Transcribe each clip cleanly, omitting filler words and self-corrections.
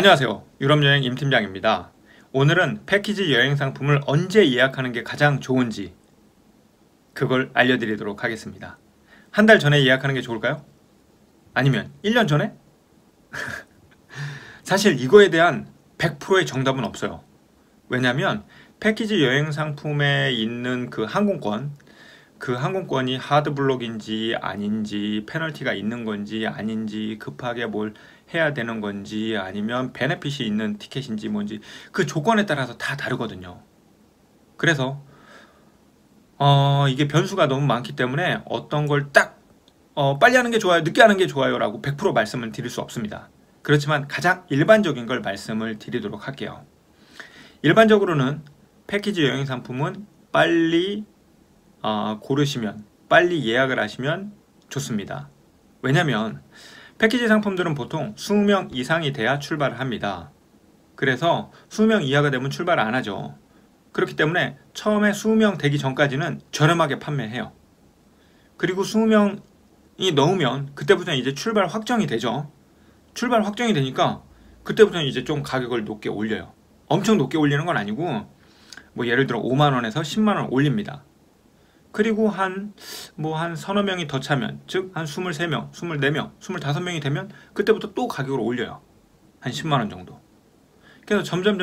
안녕하세요. 유럽여행 임팀장입니다. 오늘은 패키지 여행 상품을 언제 예약하는 게 가장 좋은지 그걸 알려드리도록 하겠습니다. 한 달 전에 예약하는 게 좋을까요? 아니면 1년 전에? 사실 이거에 대한 100%의 정답은 없어요. 왜냐하면 패키지 여행 상품에 있는 그 항공권이 하드블록인지 아닌지, 페널티가 있는 건지 아닌지, 급하게 뭘 해야 되는 건지, 아니면 베네핏이 있는 티켓인지 뭔지 그 조건에 따라서 다 다르거든요. 그래서 이게 변수가 너무 많기 때문에 어떤 걸 딱 빨리 하는 게 좋아요, 늦게 하는 게 좋아요 라고 100% 말씀을 드릴 수 없습니다. 그렇지만 가장 일반적인 걸 말씀을 드리도록 할게요. 일반적으로는 패키지 여행 상품은 빨리 고르시면, 빨리 예약을 하시면 좋습니다. 왜냐면 패키지 상품들은 보통 20명 이상이 돼야 출발을 합니다. 그래서 20명 이하가 되면 출발을 안 하죠. 그렇기 때문에 처음에 20명 되기 전까지는 저렴하게 판매해요. 그리고 20명이 넘으면 그때부터는 이제 출발 확정이 되죠. 출발 확정이 되니까 그때부터는 이제 좀 가격을 높게 올려요. 엄청 높게 올리는 건 아니고 뭐 예를 들어 5만원에서 10만원 올립니다. 그리고 한 서너 명이 더 차면, 즉 한 23명, 24명, 25명이 되면 그때부터 또 가격을 올려요. 한 10만원 정도. 그래서 점점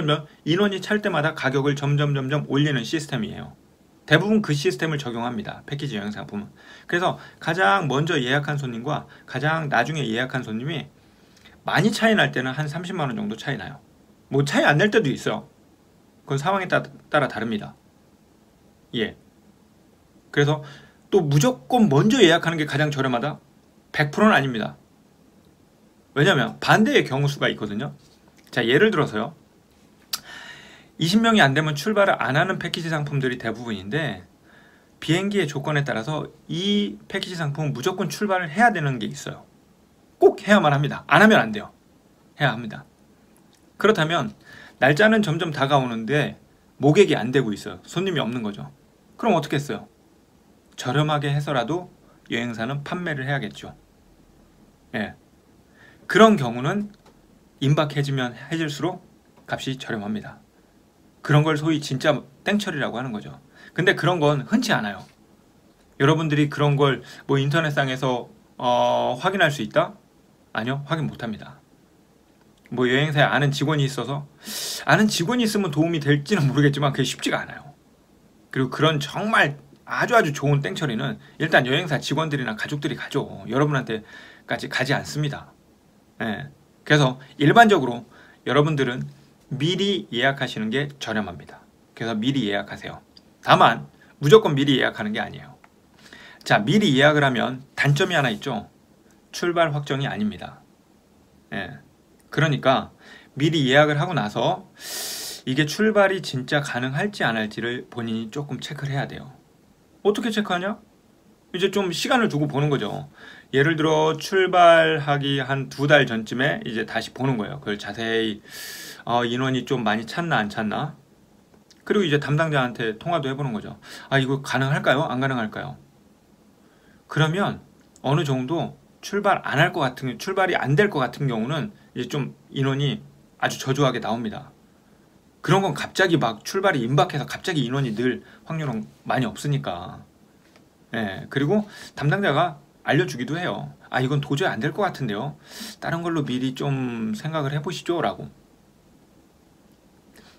인원이 찰 때마다 가격을 점점 올리는 시스템이에요. 대부분 그 시스템을 적용합니다. 패키지 여행 상품은. 그래서 가장 먼저 예약한 손님과 가장 나중에 예약한 손님이 많이 차이 날 때는 한 30만원 정도 차이 나요. 뭐 차이 안 날 때도 있어요. 그건 상황에 따라 다릅니다. 예. 그래서 또 무조건 먼저 예약하는 게 가장 저렴하다? 100%는 아닙니다. 왜냐면 반대의 경우 수가 있거든요. 자, 예를 들어서요. 20명이 안 되면 출발을 안 하는 패키지 상품들이 대부분인데 비행기의 조건에 따라서 이 패키지 상품은 무조건 출발을 해야 되는 게 있어요. 꼭 해야만 합니다. 안 하면 안 돼요. 해야 합니다. 그렇다면 날짜는 점점 다가오는데 모객이 안 되고 있어요. 손님이 없는 거죠. 그럼 어떻게 했어요? 저렴하게 해서라도 여행사는 판매를 해야겠죠. 예. 그런 경우는 임박해지면 해질수록 값이 저렴합니다. 그런 걸 소위 진짜 땡처리라고 하는 거죠. 근데 그런 건 흔치 않아요. 여러분들이 그런 걸 뭐 인터넷상에서 확인할 수 있다? 아니요, 확인 못합니다. 뭐 여행사에 아는 직원이 있어서, 아는 직원이 있으면 도움이 될지는 모르겠지만 그게 쉽지가 않아요. 그리고 그런 정말 아주 좋은 땡처리는 일단 여행사 직원들이나 가족들이 가죠. 여러분한테까지 가지 않습니다. 예. 그래서 일반적으로 여러분들은 미리 예약하시는 게 저렴합니다. 그래서 미리 예약하세요. 다만 무조건 미리 예약하는 게 아니에요. 자, 미리 예약을 하면 단점이 하나 있죠. 출발 확정이 아닙니다. 예. 그러니까 미리 예약을 하고 나서 이게 출발이 진짜 가능할지 안 할지를 본인이 조금 체크를 해야 돼요. 어떻게 체크하냐? 이제 좀 시간을 두고 보는 거죠. 예를 들어 출발하기 한 2달 전쯤에 이제 다시 보는 거예요. 그걸 자세히 인원이 좀 많이 찼나 안 찼나. 그리고 이제 담당자한테 통화도 해보는 거죠. 아, 이거 가능할까요? 안 가능할까요? 그러면 어느 정도 출발이 안 될 것 같은 경우는 이제 좀 인원이 아주 저조하게 나옵니다. 그런 건 갑자기 막 출발이 임박해서 갑자기 인원이 늘 확률은 많이 없으니까. 예, 그리고 담당자가 알려주기도 해요. 아, 이건 도저히 안 될 것 같은데요. 다른 걸로 미리 좀 생각을 해보시죠 라고.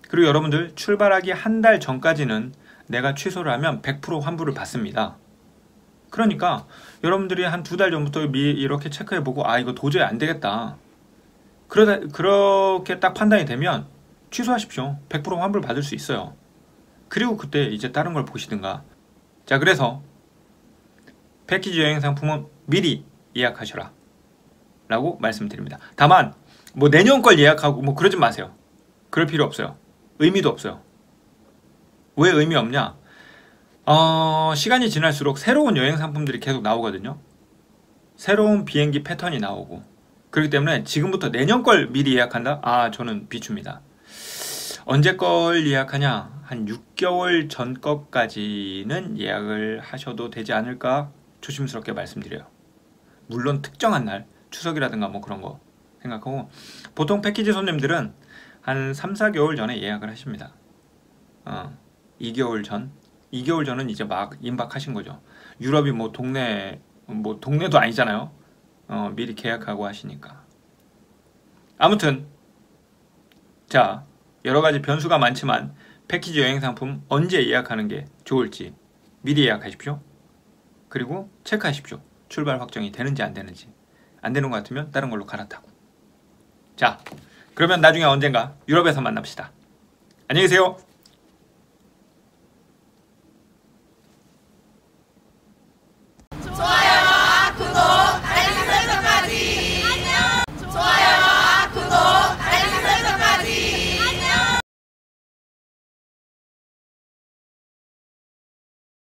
그리고 여러분들 출발하기 한 달 전까지는 내가 취소를 하면 100% 환불을 받습니다. 그러니까 여러분들이 한 2달 전부터 이렇게 체크해보고 아, 이거 도저히 안 되겠다. 그렇게 딱 판단이 되면 취소하십시오. 100% 환불 받을 수 있어요. 그리고 그때 이제 다른 걸 보시든가. 자, 그래서 패키지 여행 상품은 미리 예약하셔라 라고 말씀드립니다. 다만 뭐 내년 걸 예약하고 뭐 그러지 마세요. 그럴 필요 없어요. 의미도 없어요. 왜 의미 없냐? 시간이 지날수록 새로운 여행 상품들이 계속 나오거든요. 새로운 비행기 패턴이 나오고. 그렇기 때문에 지금부터 내년 걸 미리 예약한다? 아, 저는 비춥니다. 언제 걸 예약하냐? 한 6개월 전 것까지는 예약을 하셔도 되지 않을까 조심스럽게 말씀드려요. 물론 특정한 날, 추석이라든가 뭐 그런 거. 생각하고, 보통 패키지 손님들은 한 3, 4개월 전에 예약을 하십니다. 2개월 전은 이제 막 임박하신 거죠. 유럽이 뭐 동네도 아니잖아요. 미리 계약하고 하시니까. 아무튼 자, 여러 가지 변수가 많지만 패키지 여행 상품 언제 예약하는 게 좋을지 미리 예약하십시오. 그리고 체크하십시오. 출발 확정이 되는지 안 되는지. 안 되는 것 같으면 다른 걸로 갈아타고. 자, 그러면 나중에 언젠가 유럽에서 만납시다. 안녕히 계세요.